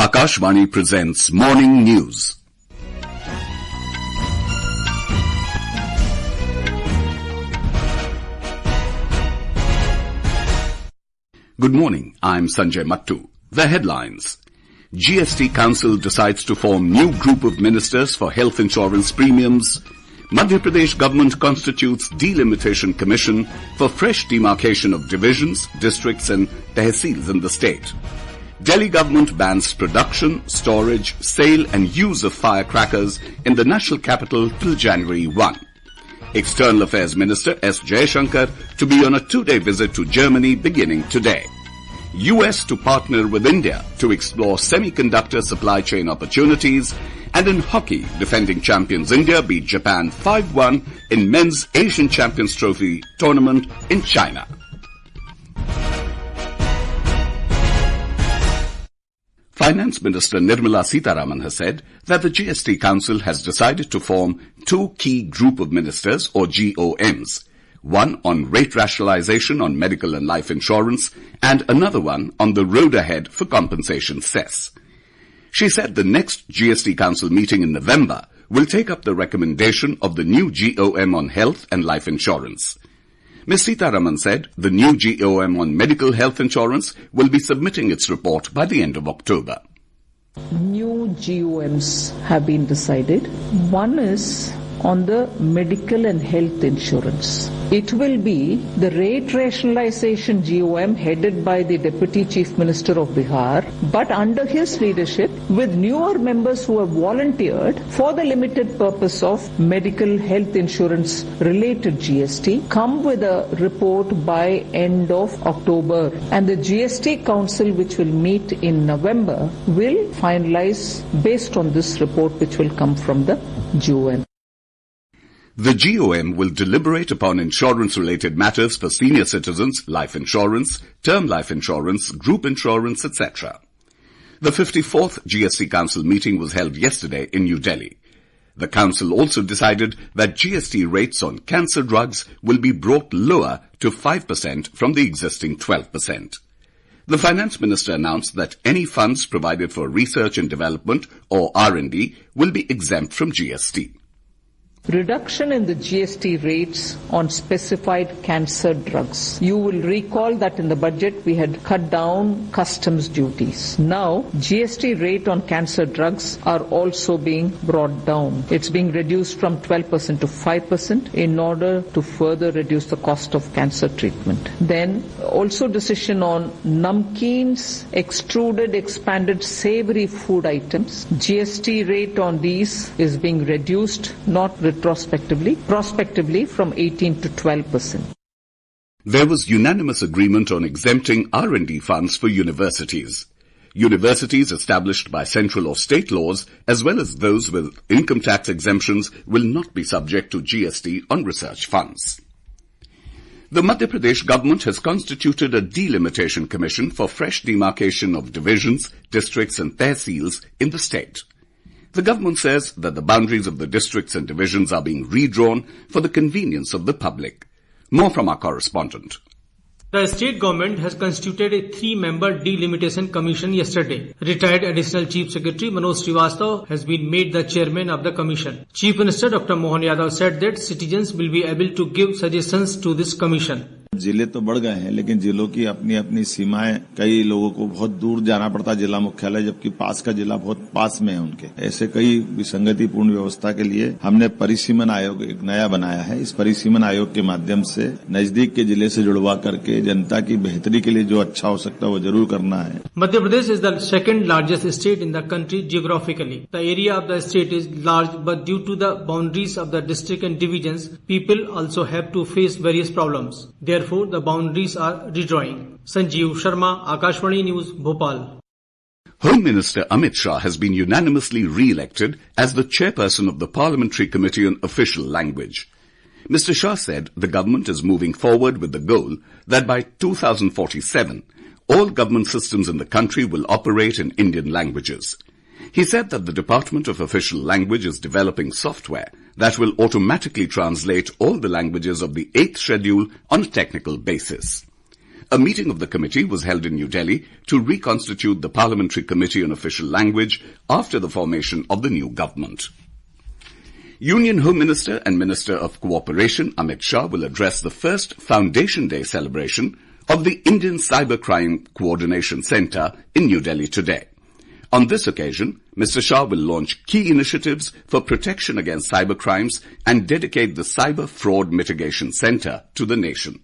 Akashvani presents Morning News. Good morning, I'm Sanjay Mattu. The headlines. GST Council decides to form new group of ministers for health insurance premiums. Madhya Pradesh government constitutes delimitation commission for fresh demarcation of divisions, districts and Tehsils in the state. Delhi government bans production, storage, sale and use of firecrackers in the national capital till January 1. External Affairs Minister S Jaishankar to be on a 2-day visit to Germany beginning today. US to partner with India to explore semiconductor supply chain opportunities. And in hockey, defending champions India beat Japan 5-1 in men's Asian Champions Trophy tournament in China. Finance Minister Nirmala Sitharaman has said that the GST Council has decided to form two key group of ministers or GOMs, one on rate rationalization on medical and life insurance and another one on the road ahead for compensation cess. She said the next GST Council meeting in November will take up the recommendation of the new GOM on health and life insurance. Ms. Sitharaman said the new GOM on medical health insurance will be submitting its report by the end of October. New GOMs have been decided. One is on the medical and health insurance. It will be the rate rationalization GOM headed by the Deputy Chief Minister of Bihar, but under his leadership with newer members who have volunteered for the limited purpose of medical health insurance related GST, come with a report by end of October. And the GST Council, which will meet in November, will finalize based on this report which will come from the GOM. The GOM will deliberate upon insurance-related matters for senior citizens, life insurance, term life insurance, group insurance, etc. The 54th GST Council meeting was held yesterday in New Delhi. The Council also decided that GST rates on cancer drugs will be brought lower to 5% from the existing 12%. The Finance Minister announced that any funds provided for research and development or R&D will be exempt from GST. Reduction in the GST rates on specified cancer drugs. You will recall that in the budget we had cut down customs duties. Now, GST rate on cancer drugs are also being brought down. It's being reduced from 12% to 5% in order to further reduce the cost of cancer treatment. Then, also decision on namkeens, extruded, expanded savory food items. GST rate on these is being reduced, not prospectively from 18 to 12%. There was unanimous agreement on exempting R&D funds for universities. Universities established by central or state laws, as well as those with income tax exemptions, will not be subject to GST on research funds. The Madhya Pradesh government has constituted a delimitation commission for fresh demarcation of divisions, districts and tehsils in the state. The government says that the boundaries of the districts and divisions are being redrawn for the convenience of the public. More from our correspondent. The state government has constituted a 3-member delimitation commission yesterday. Retired Additional Chief Secretary Manoj Srivastava has been made the chairman of the commission. Chief Minister Dr. Mohan Yadav said that citizens will be able to give suggestions to this commission. जिले तो बढ़ गए हैं, लेकिन जिलों की अपनी अपनी सीमाएं, कई लोगों को बहुत दूर जाना पड़ता जिला मुख्यालय, जबकि पास का जिला बहुत पास में है उनके। ऐसे कई विसंगतिपूर्ण व्यवस्था के लिए हमने परिसीमन आयोग एक नया बनाया है। इस परिसीमन आयोग के माध्यम से नजदीक के जिले से जुड़वा करके जनता की बेहतरी के लिए जो अच्छा हो सकता है वो जरूर करना है। Madhya Pradesh is the second largest state in the country geographically. The area of the state is large, but due to the boundaries of the district and divisions, people also have to face various problems. Therefore, the boundaries are redrawing. Sanjeev Sharma, Akashvani News, Bhopal. Home Minister Amit Shah has been unanimously re-elected as the chairperson of the Parliamentary Committee on Official Language. Mr. Shah said the government is moving forward with the goal that by 2047, all government systems in the country will operate in Indian languages. He said that the Department of Official Language is developing software that will automatically translate all the languages of the 8th schedule on a technical basis. A meeting of the committee was held in New Delhi to reconstitute the Parliamentary Committee on Official Language after the formation of the new government. Union Home Minister and Minister of Cooperation Amit Shah will address the first Foundation Day celebration of the Indian Cybercrime Coordination Centre in New Delhi today. On this occasion, Mr. Shah will launch key initiatives for protection against cybercrimes and dedicate the Cyber Fraud Mitigation Centre to the nation.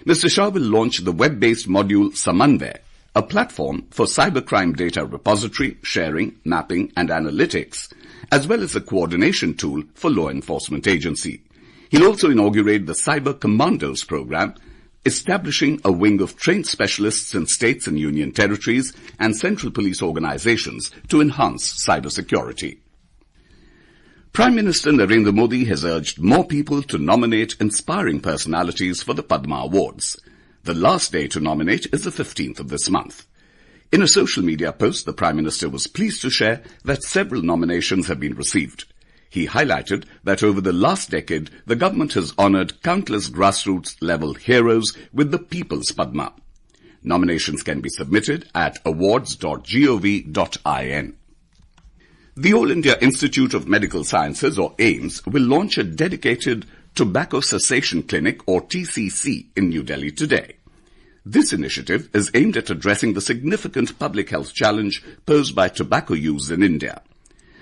Mr. Shah will launch the web-based module Samanvay, a platform for cybercrime data repository, sharing, mapping and analytics, as well as a coordination tool for law enforcement agency. He'll also inaugurate the Cyber Commandos program, establishing a wing of trained specialists in states and union territories and central police organizations to enhance cybersecurity. Prime Minister Narendra Modi has urged more people to nominate inspiring personalities for the Padma Awards. The last day to nominate is the 15th of this month. In a social media post, the Prime Minister was pleased to share that several nominations have been received. He highlighted that over the last decade, the government has honoured countless grassroots-level heroes with the People's Padma. Nominations can be submitted at awards.gov.in. The All India Institute of Medical Sciences, or AIIMS, will launch a dedicated Tobacco Cessation Clinic, or TCC, in New Delhi today. This initiative is aimed at addressing the significant public health challenge posed by tobacco use in India.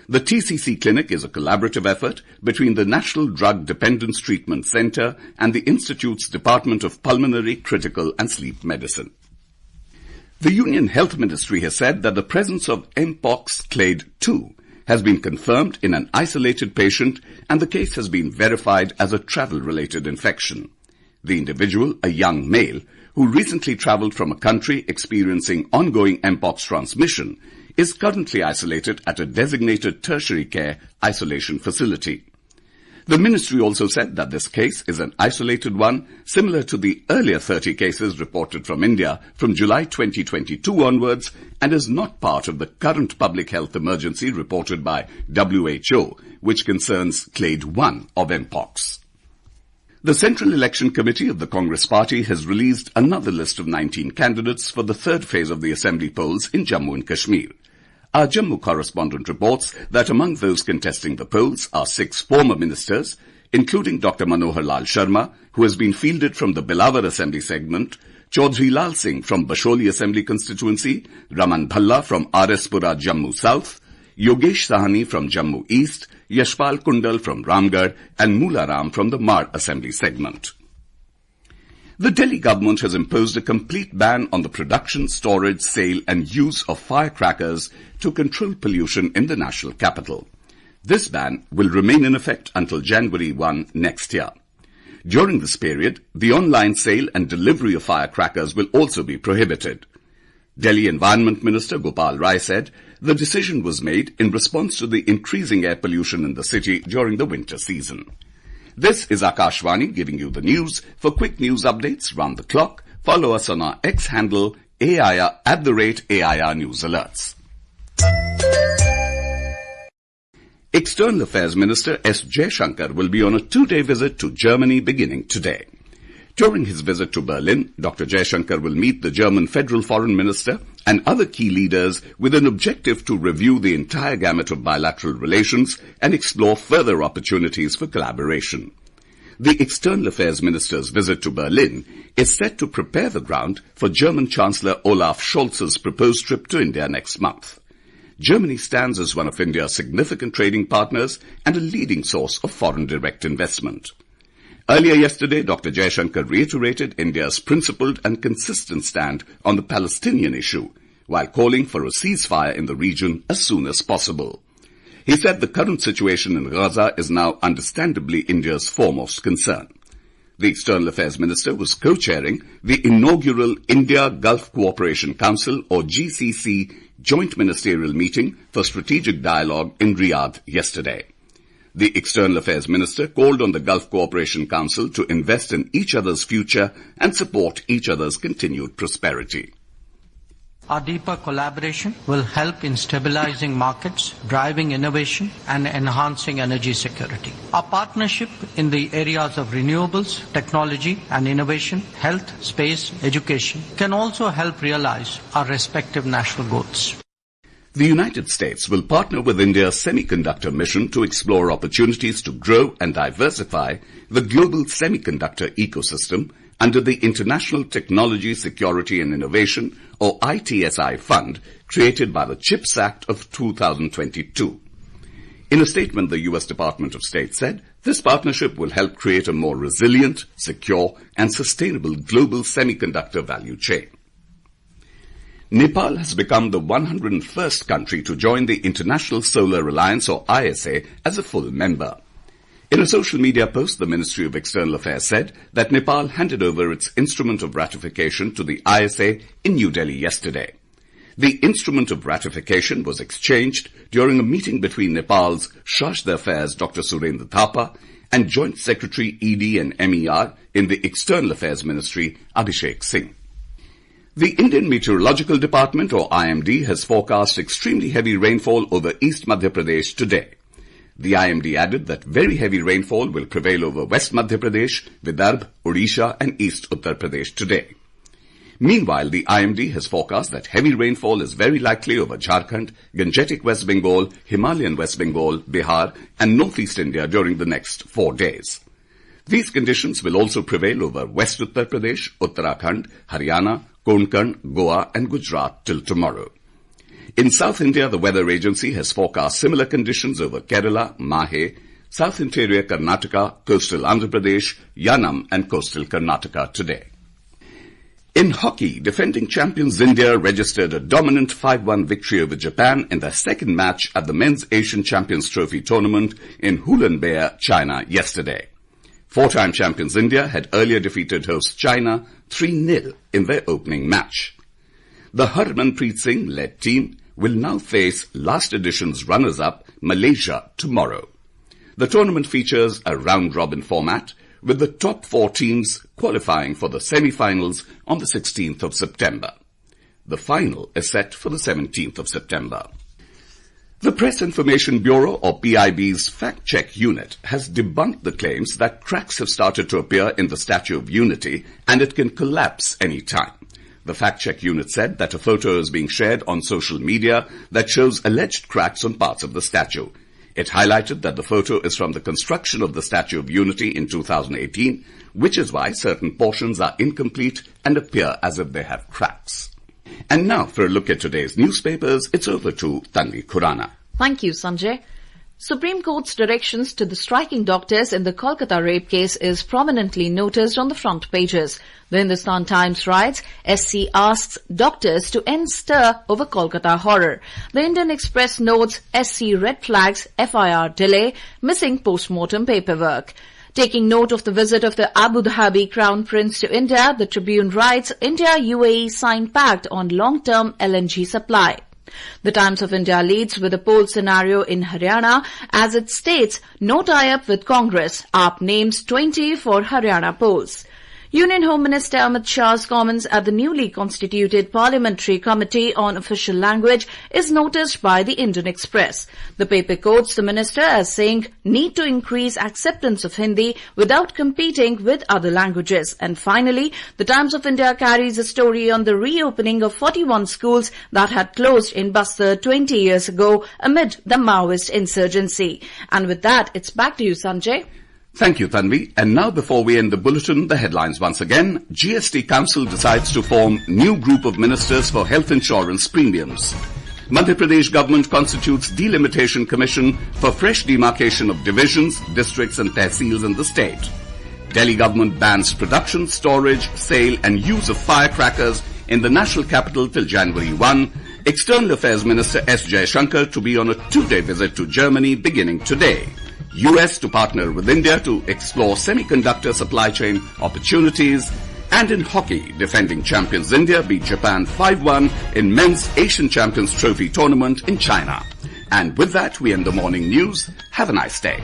The TCC clinic is a collaborative effort between the National Drug Dependence Treatment Centre and the Institute's Department of Pulmonary, Critical and Sleep Medicine. The Union Health Ministry has said that the presence of Mpox clade 2 has been confirmed in an isolated patient and the case has been verified as a travel-related infection. The individual, a young male, who recently travelled from a country experiencing ongoing Mpox transmission, is currently isolated at a designated tertiary care isolation facility. The ministry also said that this case is an isolated one, similar to the earlier 30 cases reported from India from July 2022 onwards, and is not part of the current public health emergency reported by WHO, which concerns clade 1 of Mpox. The Central Election Committee of the Congress Party has released another list of 19 candidates for the third phase of the assembly polls in Jammu and Kashmir. Our Jammu correspondent reports that among those contesting the polls are 6 former ministers, including Dr. Manohar Lal Sharma, who has been fielded from the Bilawar Assembly segment, Chaudhry Lal Singh from Basholi Assembly constituency, Raman Bhalla from RS-Pura Jammu South, Yogesh Sahani from Jammu East, Yashpal Kundal from Ramgarh and Moola Ram from the Mar Assembly segment. The Delhi government has imposed a complete ban on the production, storage, sale and use of firecrackers to control pollution in the national capital. This ban will remain in effect until January 1 next year. During this period, the online sale and delivery of firecrackers will also be prohibited. Delhi Environment Minister Gopal Rai said the decision was made in response to the increasing air pollution in the city during the winter season. This is Akashvani giving you the news. For quick news updates round the clock, follow us on our X handle AIR @AIR News Alerts. External Affairs Minister S Jaishankar will be on a 2-day visit to Germany beginning today. During his visit to Berlin, Dr. Jaishankar will meet the German Federal Foreign Minister and other key leaders with an objective to review the entire gamut of bilateral relations and explore further opportunities for collaboration. The External Affairs Minister's visit to Berlin is set to prepare the ground for German Chancellor Olaf Scholz's proposed trip to India next month. Germany stands as one of India's significant trading partners and a leading source of foreign direct investment. Earlier yesterday, Dr. Jaishankar reiterated India's principled and consistent stand on the Palestinian issue, while calling for a ceasefire in the region as soon as possible. He said the current situation in Gaza is now understandably India's foremost concern. The External Affairs Minister was co-chairing the inaugural India-Gulf Cooperation Council, or GCC, joint ministerial meeting for strategic dialogue in Riyadh yesterday. The External Affairs Minister called on the Gulf Cooperation Council to invest in each other's future and support each other's continued prosperity. Our deeper collaboration will help in stabilizing markets, driving innovation, and enhancing energy security. Our partnership in the areas of renewables, technology and innovation, health, space, education can also help realize our respective national goals. The United States will partner with India's semiconductor mission to explore opportunities to grow and diversify the global semiconductor ecosystem under the International Technology, Security and Innovation, or ITSI Fund, created by the CHIPS Act of 2022. In a statement, the U.S. Department of State said, this partnership will help create a more resilient, secure and sustainable global semiconductor value chain. Nepal has become the 101st country to join the International Solar Alliance, or ISA, as a full member. In a social media post, the Ministry of External Affairs said that Nepal handed over its instrument of ratification to the ISA in New Delhi yesterday. The instrument of ratification was exchanged during a meeting between Nepal's Charge d'Affaires Dr. Surendra Thapa and Joint Secretary ED and MER in the External Affairs Ministry, Abhishek Singh. The Indian Meteorological Department, or IMD, has forecast extremely heavy rainfall over East Madhya Pradesh today. The IMD added that very heavy rainfall will prevail over West Madhya Pradesh, Vidarbha, Odisha and East Uttar Pradesh today. Meanwhile, the IMD has forecast that heavy rainfall is very likely over Jharkhand, Gangetic West Bengal, Himalayan West Bengal, Bihar and Northeast India during the next 4 days. These conditions will also prevail over West Uttar Pradesh, Uttarakhand, Haryana, Konkan, Goa and Gujarat till tomorrow. In South India, the weather agency has forecast similar conditions over Kerala, Mahe, South Interior Karnataka, coastal Andhra Pradesh, Yanam and coastal Karnataka today. In hockey, defending champions India registered a dominant 5-1 victory over Japan in their second match at the Men's Asian Champions Trophy tournament in Hulunbuir, China yesterday. Four-time champions India had earlier defeated host China 3-0 in their opening match. The Harmanpreet Singh-led team will now face last edition's runners-up Malaysia tomorrow. The tournament features a round-robin format with the top 4 teams qualifying for the semi-finals on the 16th of September. The final is set for the 17th of September. The Press Information Bureau, or PIB's fact-check unit, has debunked the claims that cracks have started to appear in the Statue of Unity and it can collapse any time. The fact-check unit said that a photo is being shared on social media that shows alleged cracks on parts of the statue. It highlighted that the photo is from the construction of the Statue of Unity in 2018, which is why certain portions are incomplete and appear as if they have cracks. And now, for a look at today's newspapers, it's over to Tanvi Khurana. Thank you, Sanjay. Supreme Court's directions to the striking doctors in the Kolkata rape case is prominently noticed on the front pages. The Hindustan Times writes, SC asks doctors to end stir over Kolkata horror. The Indian Express notes, SC red flags, FIR delay, missing post-mortem paperwork. Taking note of the visit of the Abu Dhabi Crown Prince to India, the Tribune writes, India-UAE signed pact on long-term LNG supply. The Times of India leads with a poll scenario in Haryana as it states, no tie-up with Congress, AAP names 20 for Haryana polls. Union Home Minister Amit Shah's comments at the newly constituted Parliamentary Committee on Official Language is noticed by the Indian Express. The paper quotes the minister as saying, need to increase acceptance of Hindi without competing with other languages. And finally, the Times of India carries a story on the reopening of 41 schools that had closed in Bastar 20 years ago amid the Maoist insurgency. And with that, it's back to you, Sanjay. Thank you, Tanvi. And now, before we end the bulletin, the headlines once again. GST Council decides to form new group of ministers for health insurance premiums. Madhya Pradesh government constitutes delimitation commission for fresh demarcation of divisions, districts and tehsils in the state. Delhi government bans production, storage, sale and use of firecrackers in the national capital till January 1. External Affairs Minister S Jaishankar to be on a 2-day visit to Germany beginning today. US to partner with India to explore semiconductor supply chain opportunities. And in hockey, defending champions India beat Japan 5-1 in Men's Asian Champions Trophy tournament in China. And with that, we end the morning news. Have a nice day.